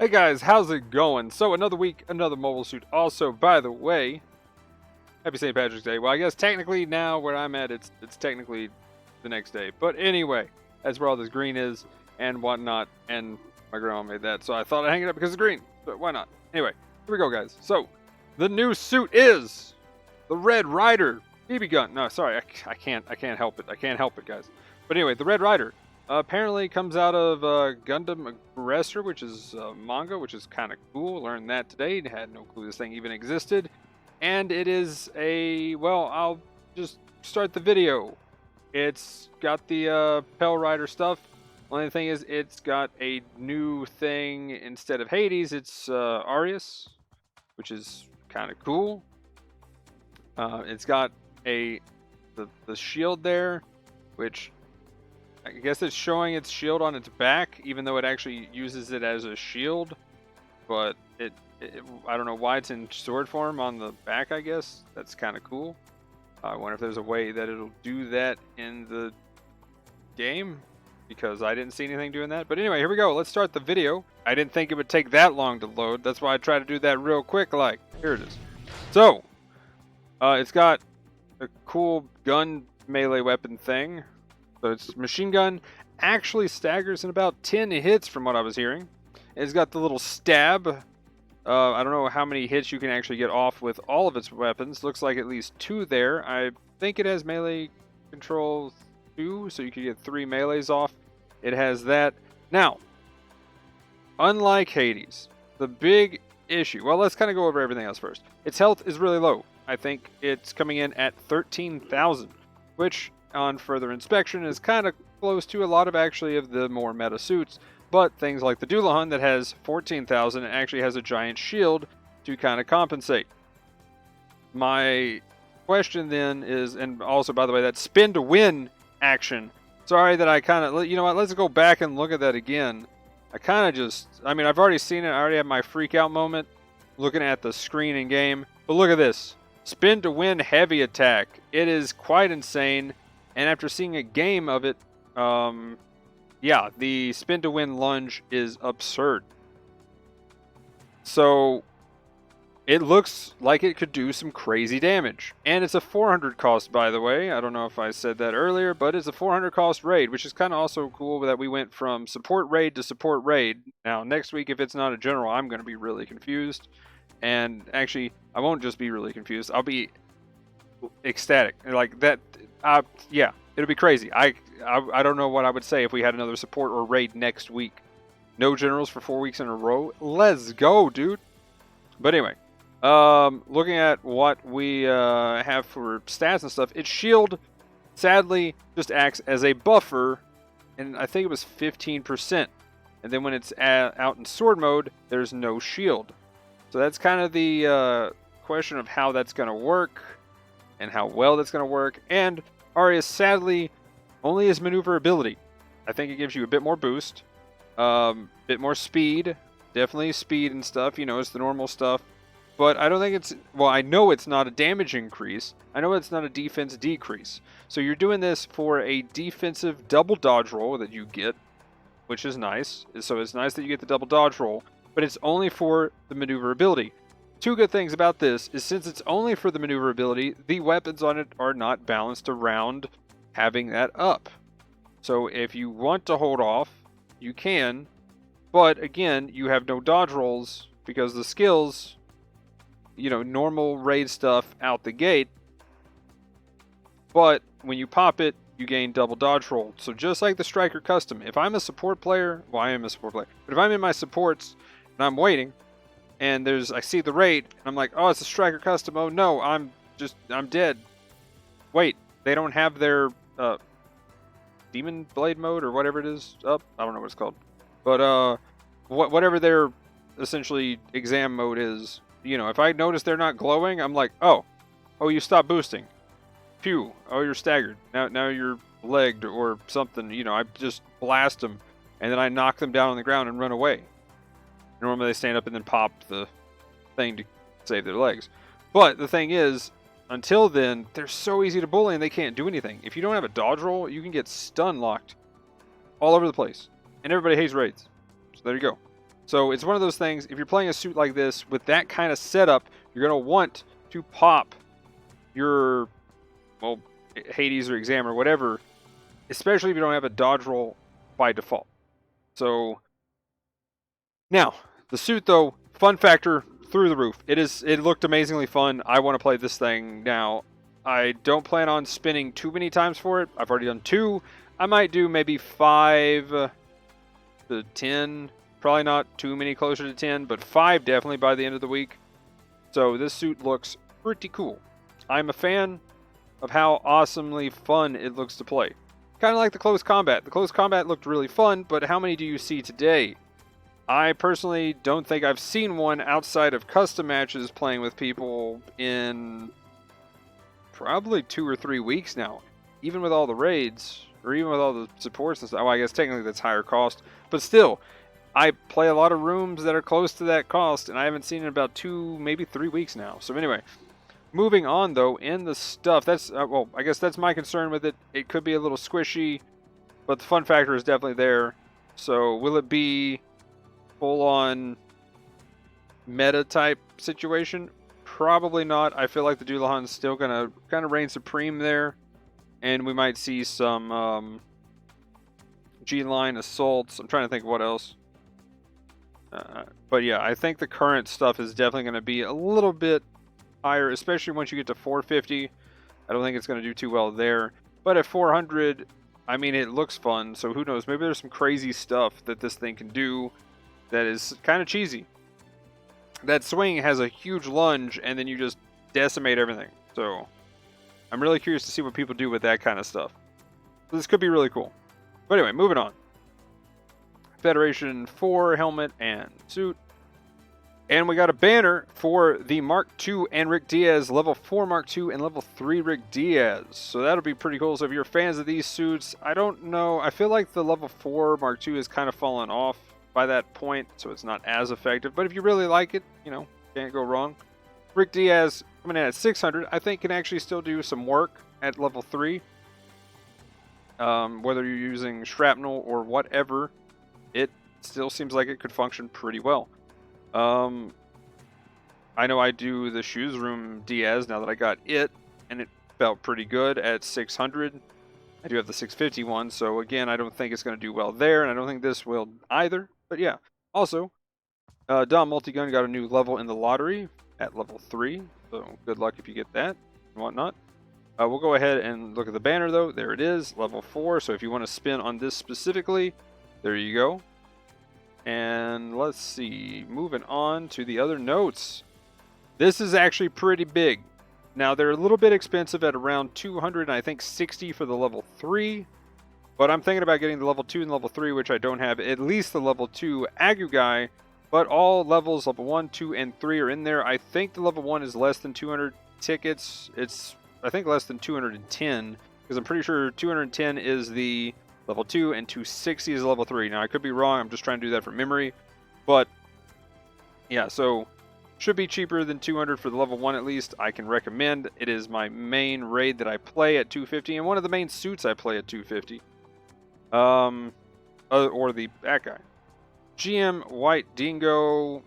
Hey guys, how's it going? So another week, another mobile suit. Also, by the way, happy St. Patrick's Day. Well, I guess technically now where I'm at, it's technically the next day. But anyway, that's where all this green is and whatnot. And my grandma made that, so I thought I'd hang it up because it's green. But why not? Anyway, here we go, guys. So the new suit is the Red Rider BB gun. No, sorry, I can't help it. I can't help it, guys. But anyway, the Red Rider. Apparently comes out of Gundam Aggressor, which is manga, which is kind of cool. Learned that today. Had no clue this thing even existed. And it is a, well, I'll just start the video. It's got the Pell Rider stuff. Only thing is, it's got a new thing. Instead of Hades, it's Arius, which is kind of cool. It's got the shield there, which I guess it's showing its shield on its back, even though it actually uses it as a shield. But I don't know why it's in sword form on the back, I guess. That's kind of cool. I wonder if there's a way that it'll do that in the game, because I didn't see anything doing that. But anyway, here we go. Let's start the video. I didn't think it would take that long to load. That's why I tried to do that real quick. Like, here it is. So, it's got a cool gun melee weapon thing. So its machine gun actually staggers in about 10 hits from what I was hearing. It's got the little stab. I don't know how many hits you can actually get off with all of its weapons. Looks like at least 2 there. I think it has melee control 2, so you can get 3 melees off. It has that. Now, unlike Hades, the big issue... Well, let's kind of go over everything else first. Its health is really low. I think it's coming in at 13,000, which on further inspection is kind of close to a lot of the more meta suits, but things like the Doulahan that has 14,000 and actually has a giant shield to kind of compensate. My question then is, and also by the way, that spin to win action, sorry that I kind of, you know what, let's go back and look at that again. I've already seen it. I already have my freak out moment looking at the screen in game, but look at this. Spin to win heavy attack. It is quite insane. And after seeing a game of it, yeah, the spin to win lunge is absurd. So it looks like it could do some crazy damage. And it's a 400 cost, by the way. I don't know if I said that earlier, but it's a 400 cost raid, which is kind of also cool that we went from support raid to support raid. Now, next week, if it's not a general, I'm going to be really confused. And actually, I won't just be really confused. I'll be ecstatic. Like that... yeah, it'll be crazy. I don't know what I would say if we had another support or raid next week. No generals for 4 weeks in a row. Let's go, dude. But anyway, looking at what we have for stats and stuff, its shield sadly just acts as a buffer, and I think it was 15%. And then when it's out in sword mode, there's no shield. So that's kind of the question of how that's going to work. And how well that's going to work. And Arius, sadly, only his maneuverability. I think it gives you a bit more boost. Bit more speed. Definitely speed and stuff. You know, it's the normal stuff. But I don't think it's... Well, I know it's not a damage increase. I know it's not a defense decrease. So you're doing this for a defensive double dodge roll that you get. Which is nice. So it's nice that you get the double dodge roll. But it's only for the maneuverability. 2 good things about this is since it's only for the maneuverability, the weapons on it are not balanced around having that up. So if you want to hold off, you can. But again, you have no dodge rolls because the skills, you know, normal raid stuff out the gate. But when you pop it, you gain double dodge roll. So just like the Striker Custom, if I'm a support player, well, I am a support player. But if I'm in my supports and I'm waiting, and I see the raid, and I'm like, oh, it's a Striker Custom. Oh no, I'm dead. Wait, they don't have their Demon Blade mode or whatever it is up. I don't know what it's called, but whatever their essentially exam mode is. You know, if I notice they're not glowing, I'm like, oh, you stopped boosting. Phew. Oh, you're staggered. Now you're legged or something. You know, I just blast them, and then I knock them down on the ground and run away. Normally they stand up and then pop the thing to save their legs. But the thing is, until then, they're so easy to bully and they can't do anything. If you don't have a dodge roll, you can get stun locked all over the place. And everybody hates raids. So there you go. So it's one of those things, if you're playing a suit like this with that kind of setup, you're going to want to pop your, well, Hades or Examiner, whatever, especially if you don't have a dodge roll by default. So now, the suit though, fun factor through the roof. It looked amazingly fun. I want to play this thing now. I don't plan on spinning too many times for it. I've already done 2. I might do maybe 5 to 10. Probably not too many closer to 10, but 5 definitely by the end of the week. So this suit looks pretty cool. I'm a fan of how awesomely fun it looks to play. Kind of like the close combat. The close combat looked really fun, but how many do you see today? I personally don't think I've seen one outside of custom matches playing with people in probably 2 or 3 weeks now. Even with all the raids, or even with all the supports and stuff. Well, I guess technically that's higher cost. But still, I play a lot of rooms that are close to that cost, and I haven't seen it in about 2, maybe 3 weeks now. So anyway, moving on though, in the stuff, that's, well, I guess that's my concern with it. It could be a little squishy, but the fun factor is definitely there. So will it be full-on meta type situation? Probably not. I feel like the Dullahan's still gonna kind of reign supreme there, and we might see some G-line assaults. I'm trying to think what else. But yeah, I think the current stuff is definitely going to be a little bit higher, especially once you get to 450. I don't think it's going to do too well there. But at 400, I mean, it looks fun, so who knows? Maybe there's some crazy stuff that this thing can do that is kind of cheesy. That swing has a huge lunge, and then you just decimate everything. So I'm really curious to see what people do with that kind of stuff. So this could be really cool. But anyway, moving on. Federation 4 helmet and suit. And we got a banner for the Mark II and Rick Diaz, level 4 Mark II and level 3 Rick Diaz. So that'll be pretty cool. So if you're fans of these suits, I don't know. I feel like the level 4 Mark II has kind of fallen off by that point, so it's not as effective. But if you really like it, you know, can't go wrong. Rick Diaz coming in at 600, I think can actually still do some work at level 3. Whether you're using shrapnel or whatever, it still seems like it could function pretty well. I know I do the shoes room Diaz now that I got it, and it felt pretty good at 600. I do have the 650 one, so again, I don't think it's going to do well there, and I don't think this will either. But yeah, also, Dom Multigun got a new level in the lottery at level 3, so good luck if you get that and whatnot. We'll go ahead and look at the banner though. There it is, level 4. So if you want to spin on this specifically, there you go. And let's see, moving on to the other notes. This is actually pretty big. Now they're a little bit expensive at around 200 and I think 60 for the level 3. But I'm thinking about getting the level 2 and level 3, which I don't have, at least the level 2 Agguguy. But all levels, level 1, 2, and 3 are in there. I think the level 1 is less than 200 tickets. It's, I think, less than 210. Because I'm pretty sure 210 is the level 2 and 260 is level 3. Now, I could be wrong. I'm just trying to do that from memory. But, yeah, so should be cheaper than 200 for the level 1 at least. I can recommend. It is my main raid that I play at 250. And one of the main suits I play at 250. Or the bad guy. GM White Dingo,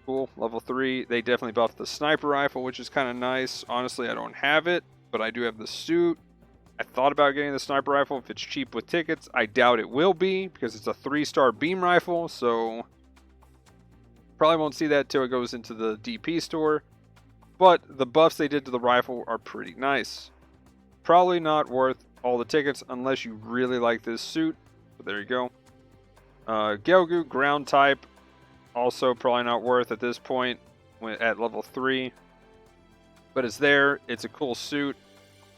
cool, level 3. They definitely buffed the sniper rifle, which is kind of nice. Honestly, I don't have it, but I do have the suit. I thought about getting the sniper rifle if it's cheap with tickets. I doubt it will be, because it's a 3-star beam rifle, so probably won't see that till it goes into the DP store. But the buffs they did to the rifle are pretty nice. Probably not worth all the tickets unless you really like this suit, but there you go. Agguguy ground type, also probably not worth at this point at level 3. But it's there. It's a cool suit.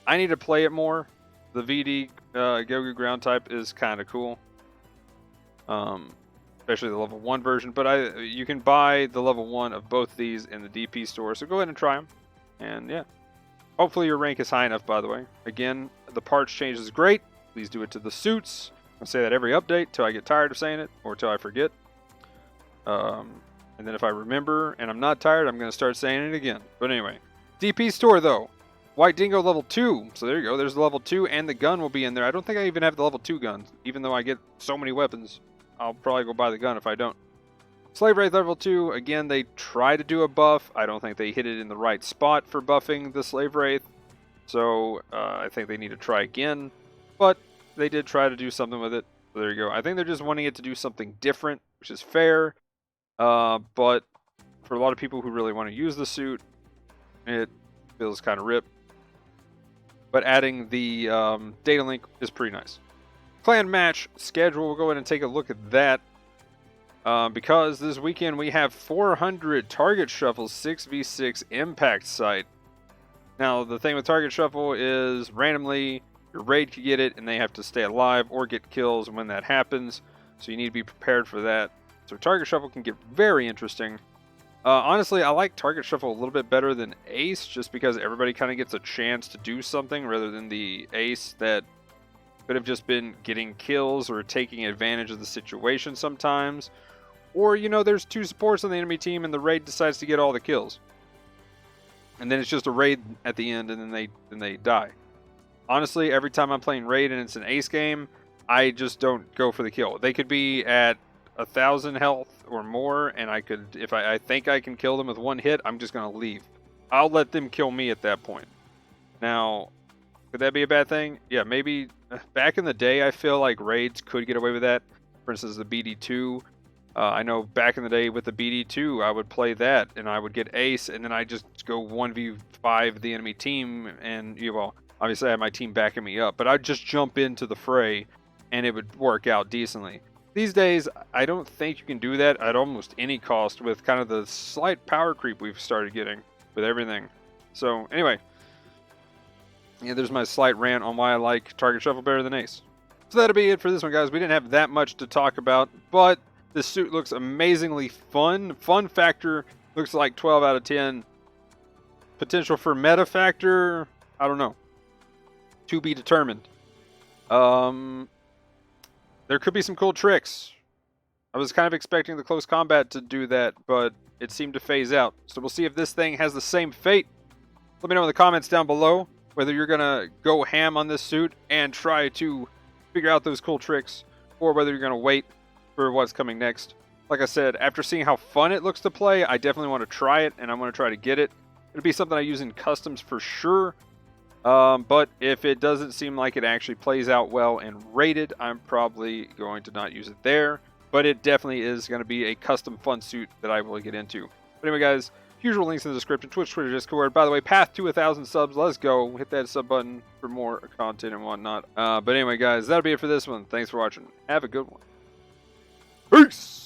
I need to play it more. The VD Agguguy ground type is kind of cool. Especially the level 1 version. But you can buy the level 1 of both these in the DP store. So go ahead and try them. And yeah. Hopefully your rank is high enough, by the way. Again, the parts change is great. Please do it to the suits. I say that every update till I get tired of saying it or till I forget. And then if I remember and I'm not tired, I'm going to start saying it again. But anyway, DP store though. White Dingo level 2. So there you go. There's the level 2 and the gun will be in there. I don't think I even have the level 2 guns. Even though I get so many weapons, I'll probably go buy the gun if I don't. Slave Wraith level 2, again, they try to do a buff. I don't think they hit it in the right spot for buffing the Slave Wraith. So I think they need to try again. But they did try to do something with it. So there you go. I think they're just wanting it to do something different, which is fair. But for a lot of people who really want to use the suit, it feels kind of ripped. But adding the data link is pretty nice. Clan match schedule, we'll go ahead and take a look at that. Because this weekend we have 400 target shuffles, 6v6 impact site. Now, the thing with target shuffle is randomly your raid can get it and they have to stay alive or get kills when that happens. So you need to be prepared for that. So target shuffle can get very interesting. Honestly, I like target shuffle a little bit better than ace just because everybody kind of gets a chance to do something rather than the ace that could have just been getting kills or taking advantage of the situation sometimes. Or, you know, there's 2 supports on the enemy team and the raid decides to get all the kills. And then it's just a raid at the end and then they die. Honestly, every time I'm playing raid and it's an ace game, I just don't go for the kill. They could be at 1,000 health or more, and I could, if I think I can kill them with 1 hit, I'm just going to leave. I'll let them kill me at that point. Now, could that be a bad thing? Yeah, maybe. Back in the day, I feel like raids could get away with that. For instance, the BD2. I know back in the day with the BD2, I would play that, and I would get ace, and then I just go 1v5 the enemy team, and, well, obviously I had my team backing me up, but I'd just jump into the fray, and it would work out decently. These days, I don't think you can do that at almost any cost with kind of the slight power creep we've started getting with everything. So, anyway. Yeah, there's my slight rant on why I like target shuffle better than ace. So that'll be it for this one, guys. We didn't have that much to talk about, but this suit looks amazingly fun. Fun factor looks like 12 out of 10. Potential for meta factor, I don't know. To be determined. There could be some cool tricks. I was kind of expecting the close combat to do that, but it seemed to phase out. So we'll see if this thing has the same fate. Let me know in the comments down below whether you're going to go ham on this suit and try to figure out those cool tricks, or whether you're going to wait for what's coming next. Like I said, after seeing how fun it looks to play, I definitely want to try it, and I want to try to get it. It'll be something I use in customs for sure. But if it doesn't seem like it actually plays out well and rated, I'm probably going to not use it there. But it definitely is going to be a custom fun suit that I will get into. But anyway, guys, usual links in the description, Twitch, Twitter, Discord. By the way, path to 1,000 subs. Let's go. Hit that sub button for more content and whatnot. But anyway, guys, that'll be it for this one. Thanks for watching. Have a good one. Peace!